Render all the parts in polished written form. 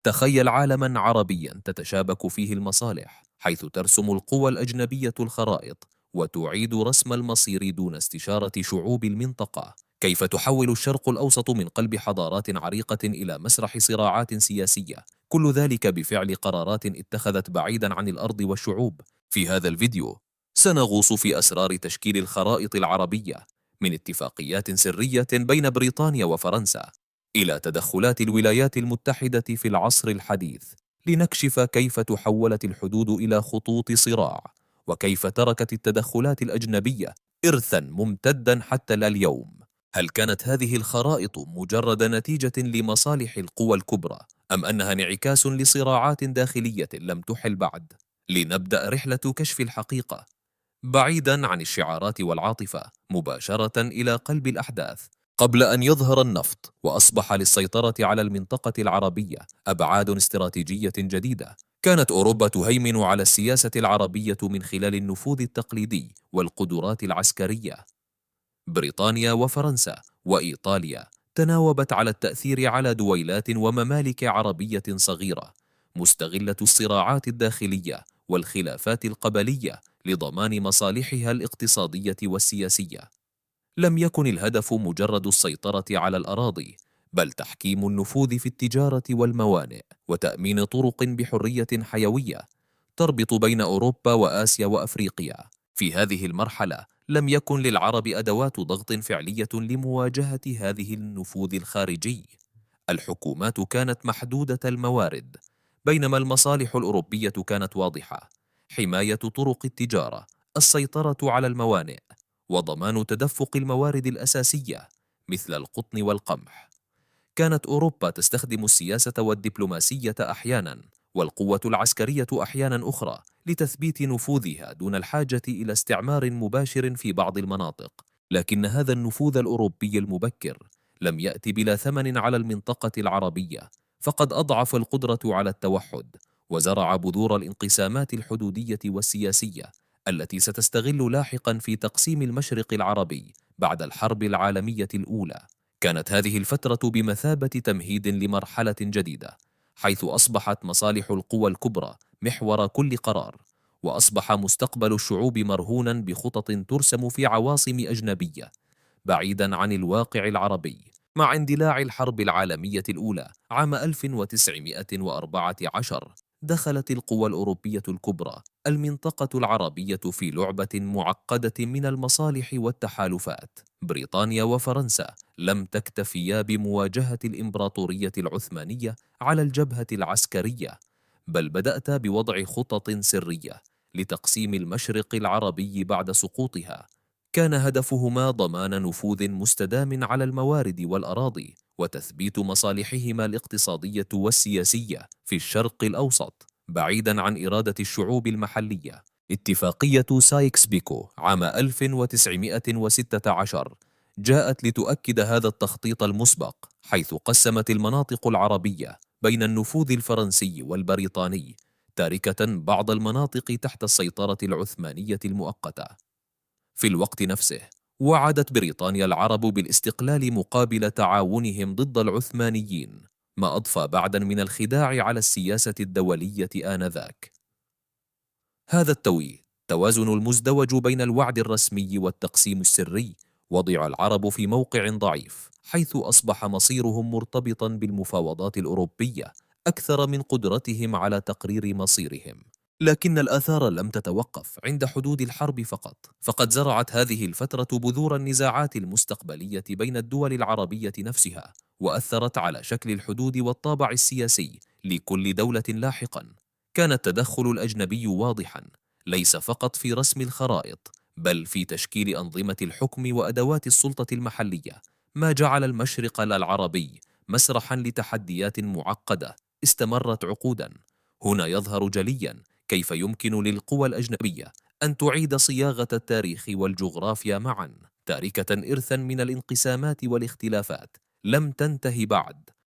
تخيل عالما عربيا تتشابك فيه المصالح، حيث ترسم القوى الأجنبية الخرائط وتعيد رسم المصير دون استشارة شعوب المنطقة. كيف تحول الشرق الأوسط من قلب حضارات عريقة إلى مسرح صراعات سياسية، كل ذلك بفعل قرارات اتخذت بعيدا عن الأرض والشعوب. في هذا الفيديو سنغوص في أسرار تشكيل الخرائط العربية، من اتفاقيات سرية بين بريطانيا وفرنسا إلى تدخلات الولايات المتحدة في العصر الحديث، لنكشف كيف تحولت الحدود إلى خطوط صراع، وكيف تركت التدخلات الأجنبية إرثا ممتدا حتى اليوم. هل كانت هذه الخرائط مجرد نتيجة لمصالح القوى الكبرى، أم أنها انعكاس لصراعات داخلية لم تحل بعد؟ لنبدأ رحلة كشف الحقيقة بعيدا عن الشعارات والعاطفة، مباشرة إلى قلب الأحداث. قبل أن يظهر النفط وأصبح للسيطرة على المنطقة العربية أبعاد استراتيجية جديدة، كانت أوروبا تهيمن على السياسة العربية من خلال النفوذ التقليدي والقدرات العسكرية. بريطانيا وفرنسا وإيطاليا تناوبت على التأثير على دويلات وممالك عربية صغيرة، مستغلة الصراعات الداخلية والخلافات القبلية لضمان مصالحها الاقتصادية والسياسية. لم يكن الهدف مجرد السيطرة على الأراضي، بل تحكيم النفوذ في التجارة والموانئ، وتأمين طرق بحرية حيوية تربط بين أوروبا وآسيا وأفريقيا. في هذه المرحلة لم يكن للعرب أدوات ضغط فعلية لمواجهة هذه النفوذ الخارجي. الحكومات كانت محدودة الموارد، بينما المصالح الأوروبية كانت واضحة: حماية طرق التجارة، السيطرة على الموانئ، وضمان تدفق الموارد الأساسية مثل القطن والقمح. كانت أوروبا تستخدم السياسة والدبلوماسية أحيانا، والقوة العسكرية أحيانا أخرى، لتثبيت نفوذها دون الحاجة إلى استعمار مباشر في بعض المناطق. لكن هذا النفوذ الأوروبي المبكر لم يأتي بلا ثمن على المنطقة العربية، فقد أضعف القدرة على التوحد، وزرع بذور الانقسامات الحدودية والسياسية التي ستستغل لاحقا في تقسيم المشرق العربي بعد الحرب العالمية الأولى. كانت هذه الفترة بمثابة تمهيد لمرحلة جديدة، حيث أصبحت مصالح القوى الكبرى محور كل قرار، وأصبح مستقبل الشعوب مرهونا بخطط ترسم في عواصم أجنبية بعيدا عن الواقع العربي. مع اندلاع الحرب العالمية الأولى عام 1914، دخلت القوى الأوروبية الكبرى المنطقة العربية في لعبة معقدة من المصالح والتحالفات. بريطانيا وفرنسا لم تكتفيا بمواجهة الإمبراطورية العثمانية على الجبهة العسكرية، بل بدأتا بوضع خطط سرية لتقسيم المشرق العربي بعد سقوطها. كان هدفهما ضمان نفوذ مستدام على الموارد والأراضي، وتثبيت مصالحهما الاقتصادية والسياسية في الشرق الأوسط بعيدا عن إرادة الشعوب المحلية. اتفاقية سايكس بيكو عام 1916 جاءت لتؤكد هذا التخطيط المسبق، حيث قسمت المناطق العربية بين النفوذ الفرنسي والبريطاني، تاركة بعض المناطق تحت السيطرة العثمانية المؤقتة. في الوقت نفسه وعدت بريطانيا العرب بالاستقلال مقابل تعاونهم ضد العثمانيين، ما أضفى بعدا من الخداع على السياسة الدولية آنذاك. هذا التوازن المزدوج بين الوعد الرسمي والتقسيم السري وضع العرب في موقع ضعيف، حيث أصبح مصيرهم مرتبطا بالمفاوضات الأوروبية أكثر من قدرتهم على تقرير مصيرهم. لكن الآثار لم تتوقف عند حدود الحرب فقط، فقد زرعت هذه الفترة بذور النزاعات المستقبلية بين الدول العربية نفسها، وأثرت على شكل الحدود والطابع السياسي لكل دولة لاحقا. كان التدخل الأجنبي واضحا، ليس فقط في رسم الخرائط، بل في تشكيل أنظمة الحكم وأدوات السلطة المحلية، ما جعل المشرق العربي مسرحا لتحديات معقدة استمرت عقودا. هنا يظهر جليا كيف يمكن للقوى الأجنبية أن تعيد صياغة التاريخ والجغرافيا معا، تاركة إرثا من الانقسامات والاختلافات لم تنتهي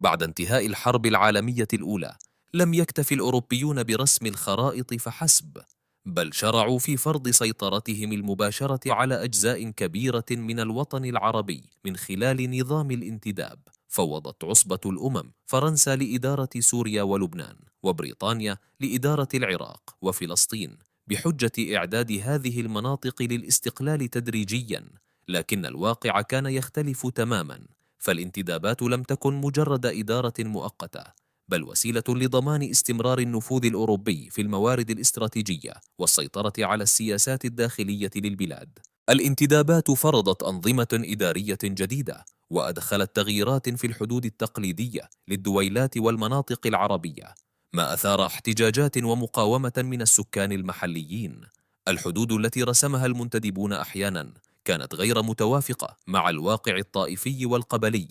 بعد انتهاء الحرب العالمية الأولى. لم يكتف الأوروبيون برسم الخرائط فحسب، بل شرعوا في فرض سيطرتهم المباشرة على أجزاء كبيرة من الوطن العربي من خلال نظام الانتداب. فوضت عصبة الأمم فرنسا لإدارة سوريا ولبنان، وبريطانيا لإدارة العراق وفلسطين، بحجة إعداد هذه المناطق للاستقلال تدريجيا. لكن الواقع كان يختلف تماما، فالانتدابات لم تكن مجرد إدارة مؤقتة، بل وسيلة لضمان استمرار النفوذ الأوروبي في الموارد الاستراتيجية والسيطرة على السياسات الداخلية للبلاد. الانتدابات فرضت أنظمة إدارية جديدة، وأدخلت تغييرات في الحدود التقليدية للدويلات والمناطق العربية، ما أثار احتجاجات ومقاومة من السكان المحليين. الحدود التي رسمها المنتدبون أحيانا كانت غير متوافقة مع الواقع الطائفي والقبلي،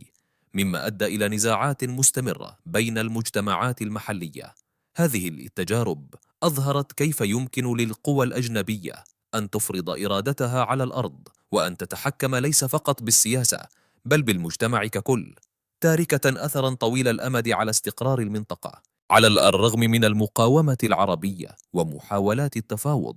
مما أدى إلى نزاعات مستمرة بين المجتمعات المحلية. هذه التجارب أظهرت كيف يمكن للقوى الأجنبية أن تفرض إرادتها على الأرض، وأن تتحكم ليس فقط بالسياسة بل بالمجتمع ككل، تاركة أثرا طويل الأمد على استقرار المنطقة. على الرغم من المقاومة العربية ومحاولات التفاوض،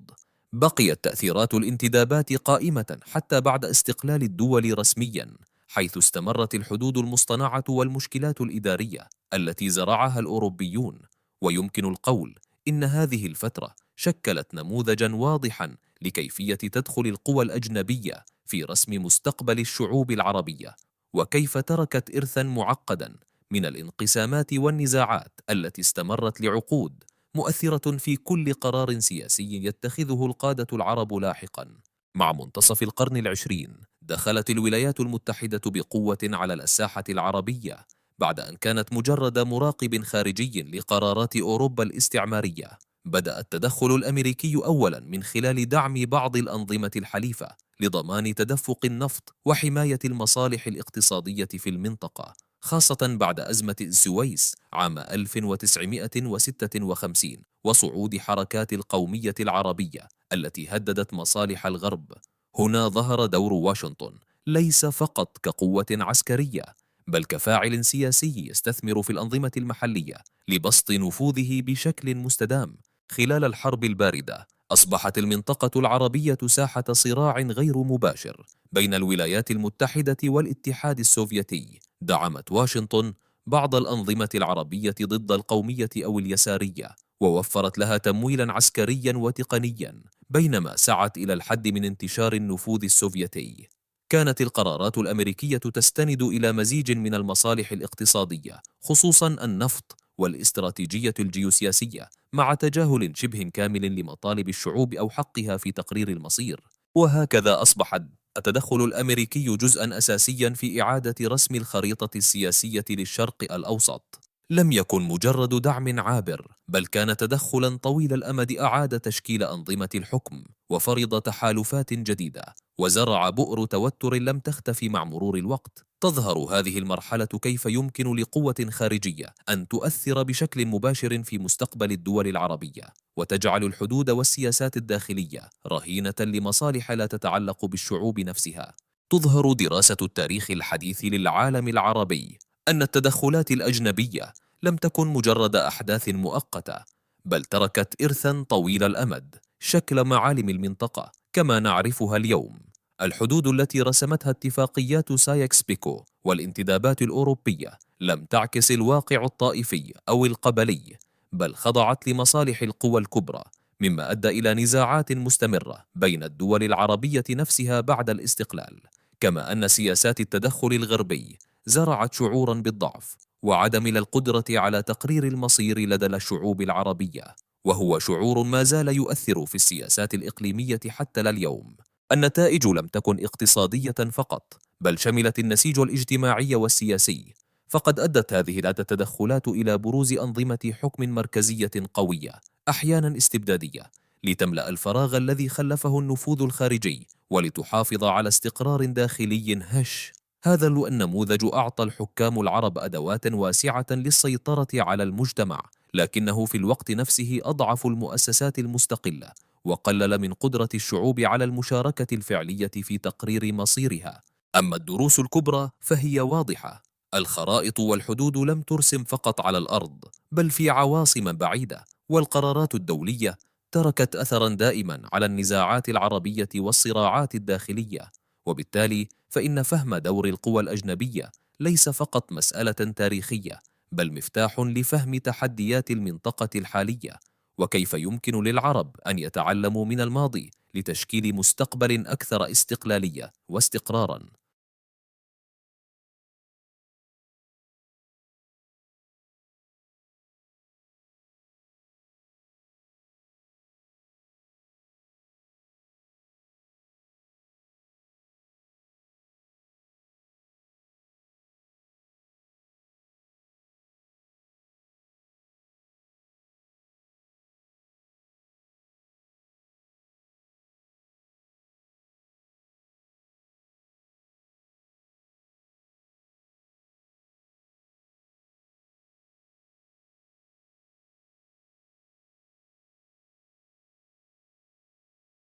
بقيت تأثيرات الانتدابات قائمة حتى بعد استقلال الدول رسميا، حيث استمرت الحدود المصطنعة والمشكلات الإدارية التي زرعها الأوروبيون. ويمكن القول إن هذه الفترة شكلت نموذجا واضحا لكيفية تدخل القوى الأجنبية في رسم مستقبل الشعوب العربية، وكيف تركت إرثا معقدا من الانقسامات والنزاعات التي استمرت لعقود، مؤثرة في كل قرار سياسي يتخذه القادة العرب لاحقا. مع منتصف القرن العشرين دخلت الولايات المتحدة بقوة على الساحة العربية، بعد أن كانت مجرد مراقب خارجي لقرارات أوروبا الاستعمارية. بدأ التدخل الأمريكي أولا من خلال دعم بعض الأنظمة الحليفة لضمان تدفق النفط وحماية المصالح الاقتصادية في المنطقة، خاصة بعد أزمة السويس عام 1956 وصعود حركات القومية العربية التي هددت مصالح الغرب. هنا ظهر دور واشنطن ليس فقط كقوة عسكرية، بل كفاعل سياسي يستثمر في الأنظمة المحلية لبسط نفوذه بشكل مستدام. خلال الحرب الباردة أصبحت المنطقة العربية ساحة صراع غير مباشر بين الولايات المتحدة والاتحاد السوفيتي. دعمت واشنطن بعض الأنظمة العربية ضد القومية أو اليسارية، ووفرت لها تمويلا عسكريا وتقنيا، بينما سعت إلى الحد من انتشار النفوذ السوفيتي. كانت القرارات الأمريكية تستند إلى مزيج من المصالح الاقتصادية، خصوصا النفط والاستراتيجية الجيوسياسية، مع تجاهل شبه كامل لمطالب الشعوب أو حقها في تقرير المصير. وهكذا أصبح التدخل الأمريكي جزءا أساسيا في إعادة رسم الخريطة السياسية للشرق الأوسط. لم يكن مجرد دعم عابر، بل كان تدخلا طويل الأمد أعاد تشكيل أنظمة الحكم، وفرض تحالفات جديدة، وزرع بؤر توتر لم تختفي مع مرور الوقت. تظهر هذه المرحلة كيف يمكن لقوة خارجية أن تؤثر بشكل مباشر في مستقبل الدول العربية، وتجعل الحدود والسياسات الداخلية رهينة لمصالح لا تتعلق بالشعوب نفسها. تظهر دراسة التاريخ الحديث للعالم العربي أن التدخلات الأجنبية لم تكن مجرد أحداث مؤقتة، بل تركت إرثا طويل الأمد شكل معالم المنطقة كما نعرفها اليوم. الحدود التي رسمتها اتفاقيات سايكس بيكو والانتدابات الأوروبية لم تعكس الواقع الطائفي أو القبلي، بل خضعت لمصالح القوى الكبرى، مما أدى إلى نزاعات مستمرة بين الدول العربية نفسها بعد الاستقلال. كما أن سياسات التدخل الغربي زرعت شعورا بالضعف وعدم القدرة على تقرير المصير لدى الشعوب العربية، وهو شعور ما زال يؤثر في السياسات الإقليمية حتى اليوم. النتائج لم تكن اقتصادية فقط، بل شملت النسيج الاجتماعي والسياسي، فقد أدت هذه التدخلات إلى بروز أنظمة حكم مركزية قوية، أحيانا استبدادية، لتملأ الفراغ الذي خلفه النفوذ الخارجي ولتحافظ على استقرار داخلي هش. هذا النموذج أعطى الحكام العرب أدوات واسعة للسيطرة على المجتمع، لكنه في الوقت نفسه أضعف المؤسسات المستقلة وقلل من قدرة الشعوب على المشاركة الفعلية في تقرير مصيرها. أما الدروس الكبرى فهي واضحة: الخرائط والحدود لم ترسم فقط على الأرض، بل في عواصم بعيدة، والقرارات الدولية تركت أثرا دائما على النزاعات العربية والصراعات الداخلية. وبالتالي فإن فهم دور القوى الأجنبية ليس فقط مسألة تاريخية، بل مفتاح لفهم تحديات المنطقة الحالية، وكيف يمكن للعرب أن يتعلموا من الماضي لتشكيل مستقبل أكثر استقلالية واستقرارا.